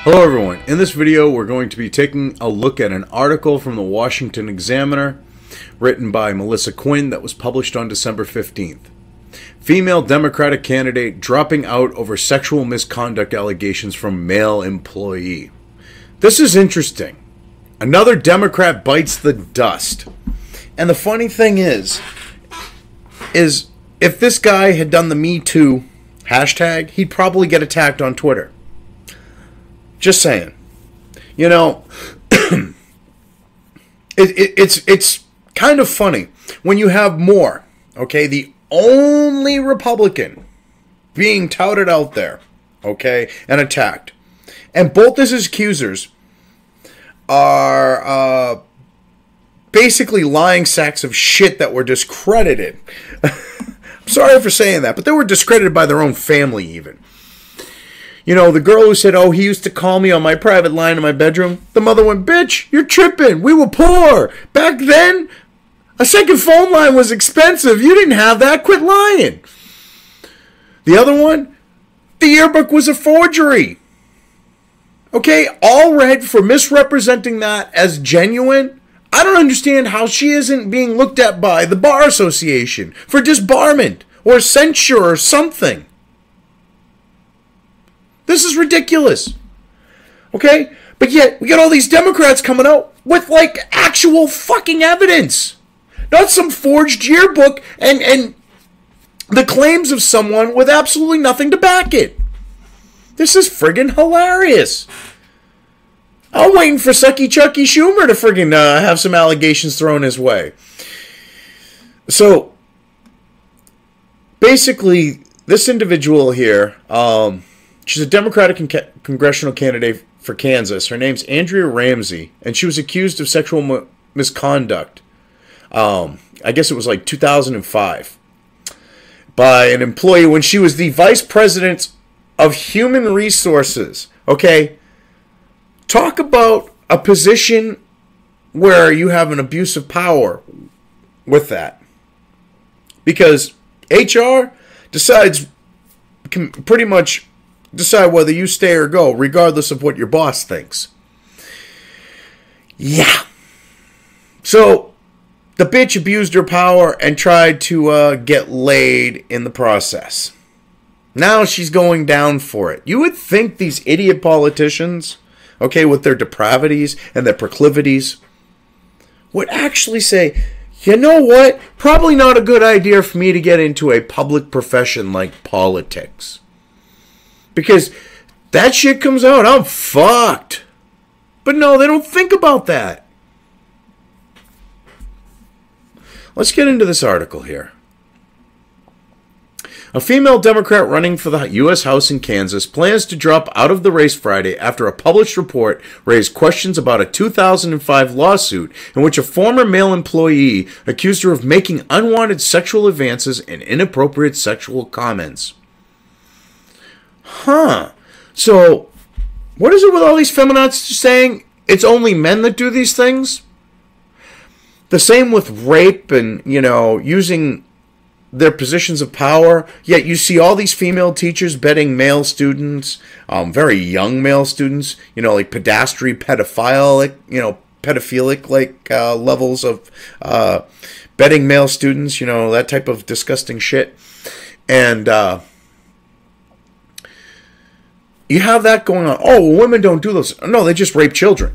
Hello everyone, in this video we're going to be taking a look at an article from the Washington Examiner written by Melissa Quinn that was published on December 15th. Female Democratic candidate dropping out over sexual misconduct allegations from male employee. This is interesting. Another Democrat bites the dust. And the funny thing is if this guy had done the Me Too hashtag, he'd probably get attacked on Twitter. Just saying. You know, it's kind of funny when you have more, okay, the only Republican being touted out there, okay, and attacked. And both his accusers are basically lying sacks of shit that were discredited. I'm sorry for saying that, but they were discredited by their own family even. You know, the girl who said, oh, he used to call me on my private line in my bedroom. The mother went, bitch, you're tripping. We were poor. Back then, a second phone line was expensive. You didn't have that. Quit lying. The other one, the yearbook was a forgery. Okay, all red for misrepresenting that as genuine. I don't understand how she isn't being looked at by the Bar Association for disbarment or censure or something. This is ridiculous. Okay? But yet, we got all these Democrats coming out with, like, actual fucking evidence. Not some forged yearbook and the claims of someone with absolutely nothing to back it. This is friggin' hilarious. I'm waiting for Sucky Chucky Schumer to friggin' have some allegations thrown his way. So, basically, this individual here, she's a Democratic congressional candidate for Kansas. Her name's Andrea Ramsey, and she was accused of sexual misconduct. I guess it was like 2005 by an employee when she was the vice president of human resources. Okay, talk about a position where you have an abuse of power with that, because HR can pretty much decide whether you stay or go, regardless of what your boss thinks. Yeah. So, the bitch abused her power and tried to get laid in the process. Now she's going down for it. You would think these idiot politicians, okay, with their depravities and their proclivities, would actually say, you know what? Probably not a good idea for me to get into a public profession like politics. Because that shit comes out, I'm fucked. But no, they don't think about that. Let's get into this article here. A female Democrat running for the U.S. House in Kansas plans to drop out of the race Friday after a published report raised questions about a 2005 lawsuit in which a former male employee accused her of making unwanted sexual advances and inappropriate sexual comments. Huh. So, what is it with all these feminists saying it's only men that do these things? The same with rape and, you know, using their positions of power. Yet you see all these female teachers betting male students, very young male students, you know, like pedophilic like levels of betting male students, you know, that type of disgusting shit. And you have that going on. Oh, well, women don't do those. No, they just rape children.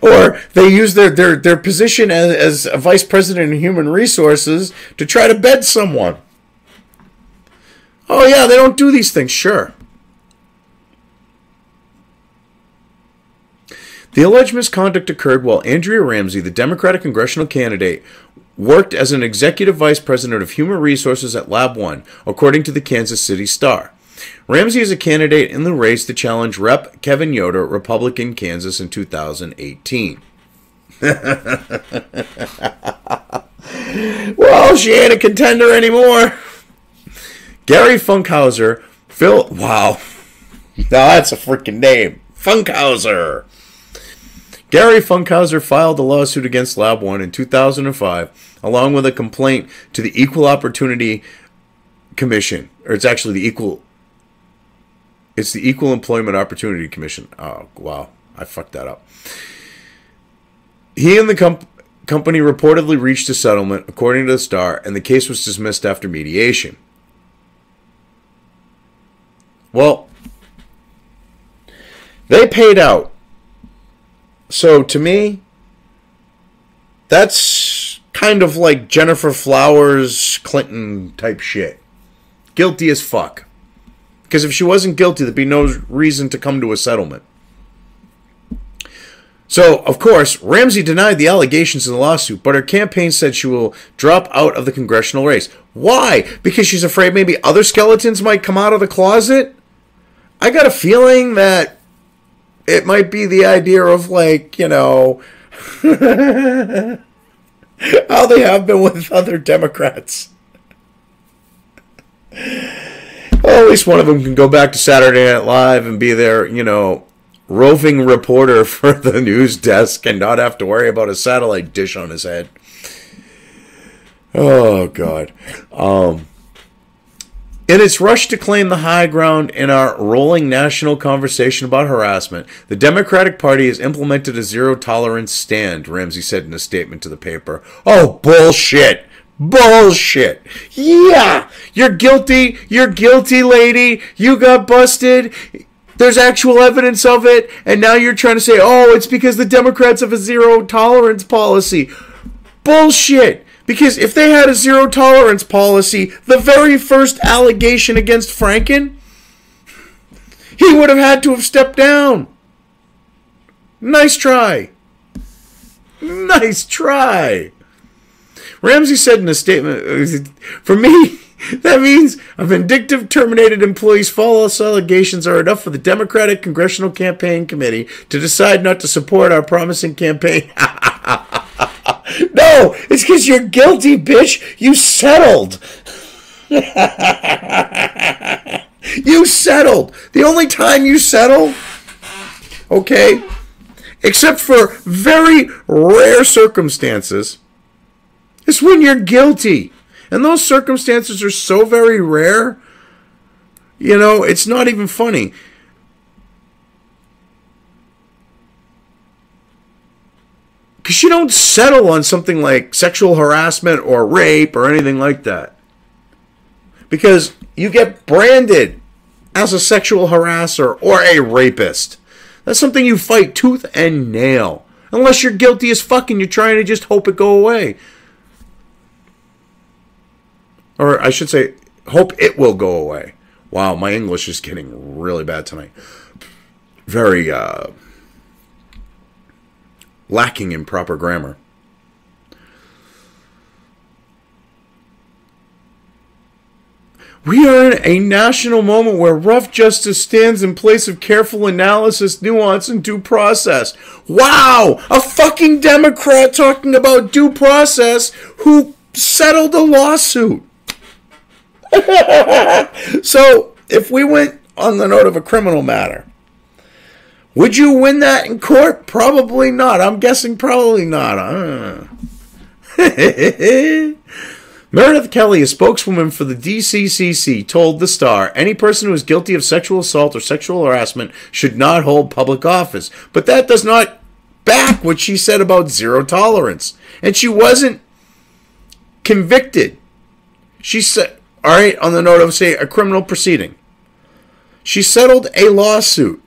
Or they use their position as a vice president of human resources to try to bed someone. Oh, yeah, they don't do these things. Sure. The alleged misconduct occurred while Andrea Ramsey, the Democratic congressional candidate, worked as an executive vice president of human resources at Lab 1, according to the Kansas City Star. Ramsey is a candidate in the race to challenge Rep. Kevin Yoder, Republican, Kansas, in 2018. Well, she ain't a contender anymore. Gary Funkhauser, wow. Now that's a freaking name. Funkhauser. Gary Funkhauser filed a lawsuit against Lab 1 in 2005, along with a complaint to the Equal Opportunity Commission, or it's actually the Equal It's the Equal Employment Opportunity Commission. Oh, wow. I fucked that up. He and the company reportedly reached a settlement, according to the Star, and the case was dismissed after mediation. Well, they paid out. So, to me, that's kind of like Jennifer Flowers, Clinton type shit. Guilty as fuck. Because if she wasn't guilty, there'd be no reason to come to a settlement. So, of course, Ramsey denied the allegations in the lawsuit, but her campaign said she will drop out of the congressional race. Why? Because she's afraid maybe other skeletons might come out of the closet? I got a feeling that it might be the idea of, like, you know, how they have been with other Democrats. Well, at least one of them can go back to Saturday Night Live and be their, you know, roving reporter for the news desk and not have to worry about a satellite dish on his head. Oh, God. In its rush to claim the high ground in our rolling national conversation about harassment, the Democratic Party has implemented a zero-tolerance stand, Ramsey said in a statement to the paper. Oh, bullshit! Bullshit! Yeah! You're guilty, lady! You got busted! There's actual evidence of it, and now you're trying to say, oh, it's because the Democrats have a zero-tolerance policy. Bullshit! Because if they had a zero-tolerance policy, the very first allegation against Franken, he would have had to have stepped down. Nice try. Nice try. Ramsey said in a statement, for me, that means a vindictive, terminated employee's false allegations are enough for the Democratic Congressional Campaign Committee to decide not to support our promising campaign. No, it's because you're guilty, bitch. You settled. You settled. The only time you settle, okay, except for very rare circumstances, is when you're guilty. And those circumstances are so very rare, you know, it's not even funny. Because you don't settle on something like sexual harassment or rape or anything like that. Because you get branded as a sexual harasser or a rapist. That's something you fight tooth and nail. Unless you're guilty as fuck and you're trying to just hope it go away. Or I should say, hope it will go away. Wow, my English is getting really bad tonight. Very, lacking in proper grammar. We are in a national moment where rough justice stands in place of careful analysis, nuance, and due process. Wow! A fucking Democrat talking about due process who settled a lawsuit. So, if we went on the note of a criminal matter, would you win that in court? Probably not. I'm guessing probably not. Meredith Kelly, a spokeswoman for the DCCC, told The Star, any person who is guilty of sexual assault or sexual harassment should not hold public office. But that does not back what she said about zero tolerance. And she wasn't convicted. She said, all right, on the note of, say, a criminal proceeding. She settled a lawsuit.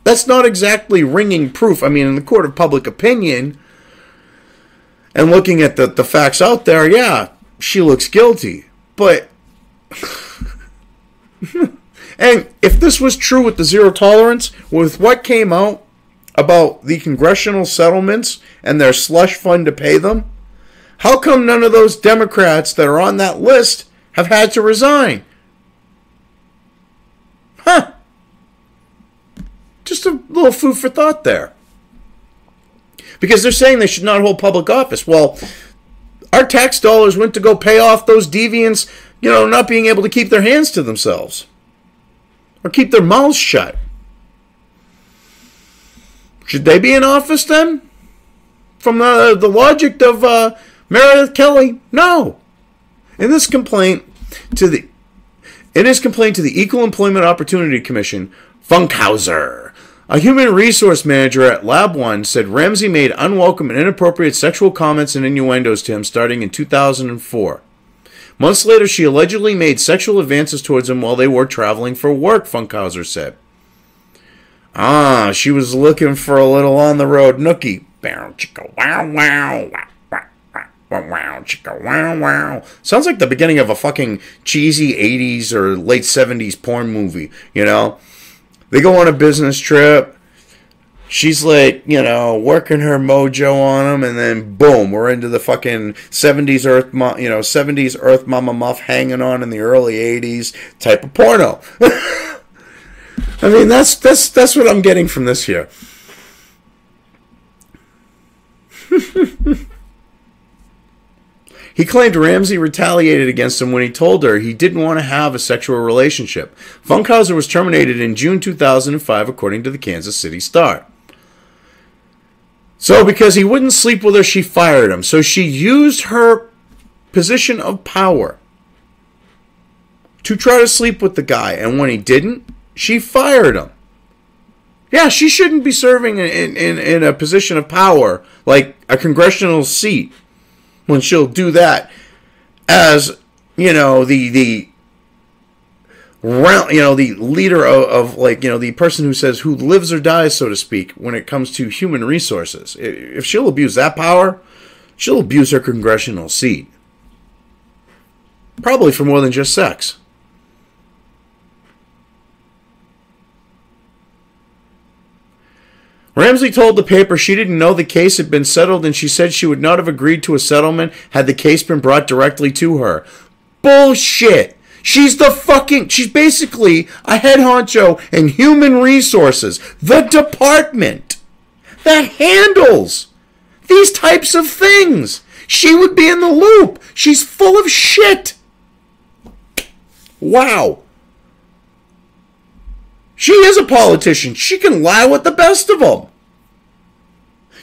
That's not exactly ringing proof. I mean, in the court of public opinion, and looking at the facts out there, yeah, she looks guilty. But, and if this was true with the zero tolerance, with what came out about the congressional settlements and their slush fund to pay them, how come none of those Democrats that are on that list have had to resign? Huh. Just a little food for thought there. Because they're saying they should not hold public office. Well, our tax dollars went to go pay off those deviants, you know, not being able to keep their hands to themselves. Or keep their mouths shut. Should they be in office then? From the logic of Meredith Kelly? No. In this complaint to the In his complaint to the Equal Employment Opportunity Commission, Funkhauser, a human resource manager at Lab One, said Ramsey made unwelcome and inappropriate sexual comments and innuendos to him starting in 2004. Months later, she allegedly made sexual advances towards him while they were traveling for work, Funkhauser said. She was looking for a little on-the-road nookie. Bow, chicka, wow, wow, wow, wow, chicka, wow, wow. Sounds like the beginning of a fucking cheesy 80s or late 70s porn movie, you know? They go on a business trip. She's like, working her mojo on him, and then boom, we're into the fucking 70s Earth Mama Muff hanging on in the early 80s type of porno. I mean, that's what I'm getting from this here. He claimed Ramsey retaliated against him when he told her he didn't want to have a sexual relationship. Funkhauser was terminated in June 2005, according to the Kansas City Star. So, because he wouldn't sleep with her, she fired him. So she used her position of power to try to sleep with the guy. And when he didn't, she fired him. Yeah, she shouldn't be serving in a position of power, like a congressional seat, when she'll do that as, the leader of the person who says who lives or dies, so to speak, when it comes to human resources. If she'll abuse that power, she'll abuse her congressional seat. Probably for more than just sex. Ramsey told the paper she didn't know the case had been settled, and she said she would not have agreed to a settlement had the case been brought directly to her. Bullshit! She's basically a head honcho in human resources, the department that handles these types of things. She would be in the loop. She's full of shit. Wow. She is a politician. She can lie with the best of them.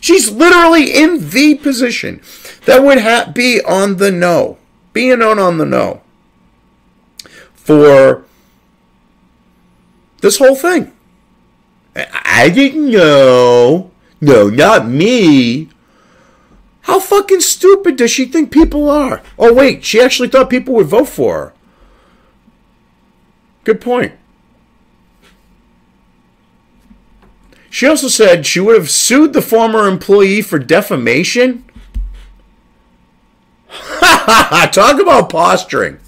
She's literally in the position that would be on the know. Being on the know. For this whole thing. I didn't know. No, not me. How fucking stupid does she think people are? Oh, wait. She actually thought people would vote for her. Good point. She also said she would have sued the former employee for defamation. Talk about posturing.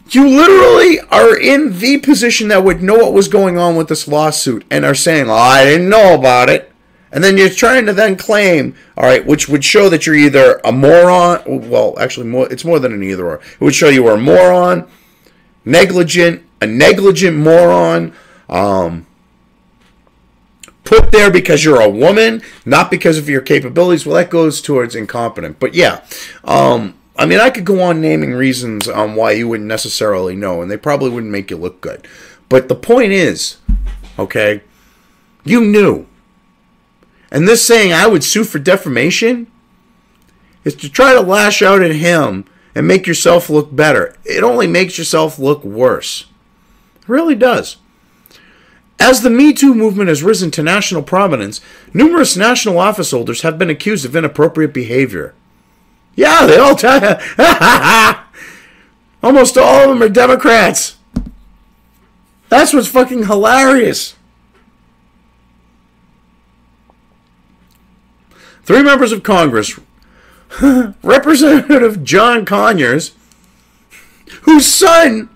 You literally are in the position that would know what was going on with this lawsuit and are saying, I didn't know about it. And then you're trying to then claim, all right, which would show that you're either a moron. Well, actually, it's more than an either or. It would show you were a moron, a negligent moron, put there because you're a woman, not because of your capabilities. Well, that goes towards incompetent. But yeah, I could go on naming reasons on why you wouldn't necessarily know, and they probably wouldn't make you look good. But the point is, okay, you knew. And this saying, I would sue for defamation, is to try to lash out at him and make yourself look better. It only makes yourself look worse. It really does. As the Me Too movement has risen to national prominence, numerous national office holders have been accused of inappropriate behavior. Yeah, they all tell you. Almost all of them are Democrats. That's what's fucking hilarious. 3 members of Congress, Representative John Conyers, whose son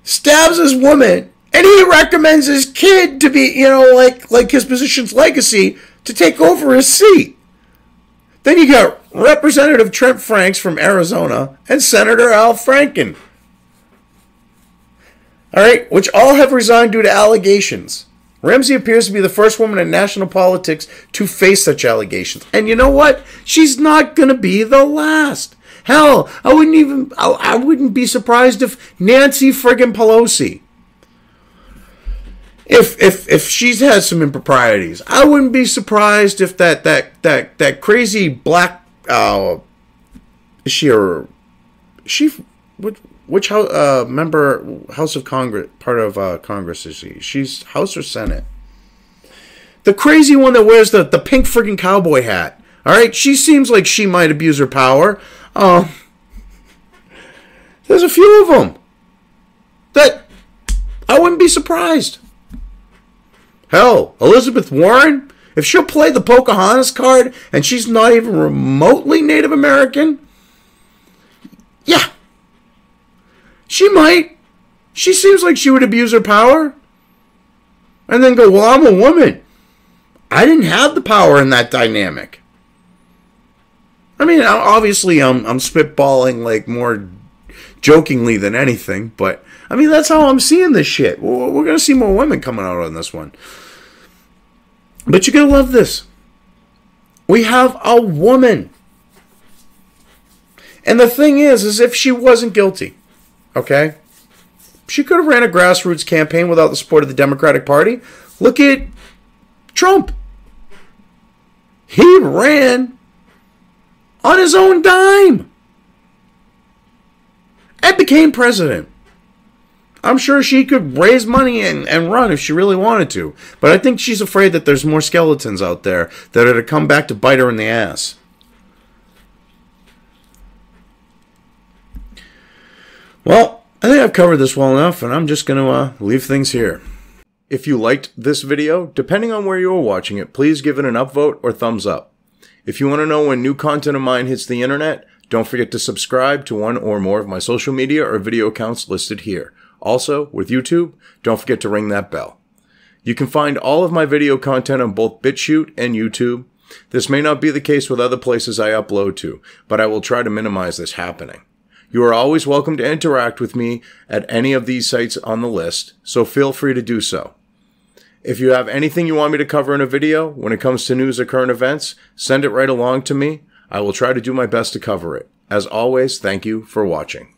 stabs his woman, and he recommends his kid to be, like his position's legacy, to take over his seat. Then you got Representative Trent Franks from Arizona and Senator Al Franken. All right, which all have resigned due to allegations. Ramsey appears to be the first woman in national politics to face such allegations. And you know what? She's not going to be the last. Hell, I wouldn't be surprised if Nancy friggin' Pelosi, if she's had some improprieties, I wouldn't be surprised if that crazy black which member, House of Congress, part of Congress is she? She's House or Senate? The crazy one that wears the pink freaking cowboy hat. All right, she seems like she might abuse her power. There's a few of them that I wouldn't be surprised. Hell, Elizabeth Warren, if she'll play the Pocahontas card and she's not even remotely Native American, yeah, she might. She seems like she would abuse her power and then go, well, I'm a woman. I didn't have the power in that dynamic. I mean, obviously, I'm spitballing like more jokingly than anything, but I mean, that's how I'm seeing this shit. We're going to see more women coming out on this one. But you're going to love this. We have a woman. And the thing is if she wasn't guilty, okay, she could have ran a grassroots campaign without the support of the Democratic Party. Look at Trump. He ran on his own dime and became president. I'm sure she could raise money and run if she really wanted to. But I think she's afraid that there's more skeletons out there that are to come back to bite her in the ass. Well, I think I've covered this well enough, and I'm just going to leave things here. If you liked this video, depending on where you are watching it, please give it an upvote or thumbs up. If you want to know when new content of mine hits the internet, don't forget to subscribe to one or more of my social media or video accounts listed here. Also, with YouTube, don't forget to ring that bell. You can find all of my video content on both BitChute and YouTube. This may not be the case with other places I upload to, but I will try to minimize this happening. You are always welcome to interact with me at any of these sites on the list, so feel free to do so. If you have anything you want me to cover in a video when it comes to news or current events, send it right along to me. I will try to do my best to cover it. As always, thank you for watching.